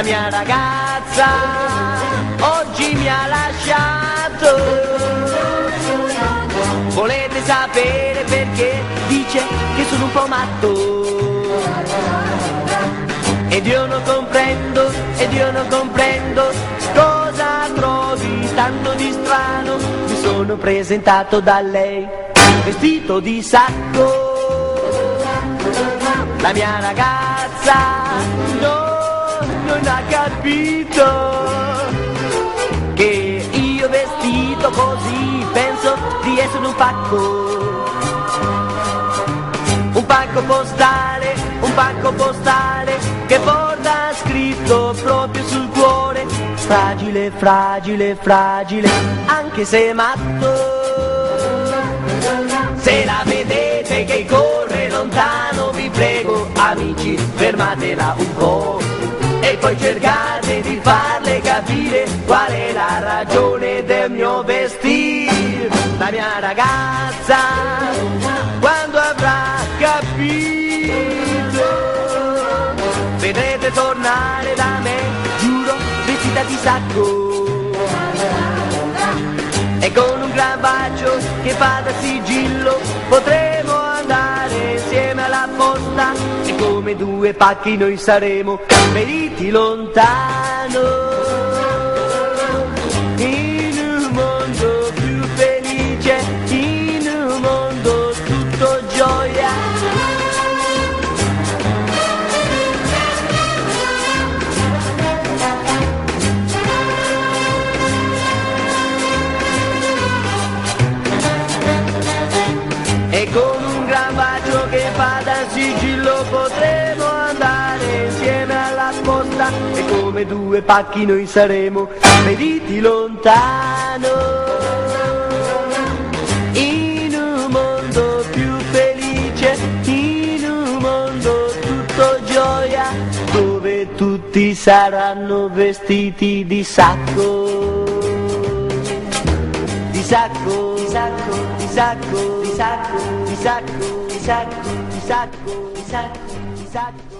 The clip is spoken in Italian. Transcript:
La mia ragazza oggi mi ha lasciato. Volete sapere perché? Dice che sono un po' matto. Ed io non comprendo cosa trovi tanto di strano. Mi sono presentato da lei vestito di sacco. La mia ragazza non ha capito che io vestito così penso di essere un pacco. Un pacco postale che porta scritto proprio sul cuore: fragile, fragile, fragile, anche se matto. Se la vedete che corre lontano, vi prego amici, fermatela un po' e poi cercate di farle capire qual è la ragione del mio vestir. La mia ragazza quando avrà capito, vedrete tornare da me, giuro, vestita di sacco. E con un gran bacio che fa da sigillo potremo andare insieme alla posta. E come due pacchi noi saremo feriti lontano, in un mondo più felice, in un mondo tutto gioia. E con un gran bacio che fa da sigillo potremo andare insieme alla posta. E come due pacchi noi saremo feriti lontano, in un mondo più felice, in un mondo tutto gioia, dove tutti saranno vestiti di sacco. Di sacco, di sacco, di sacco, di sacco, di sacco, di sacco, di sacco, di sacco, di sacco.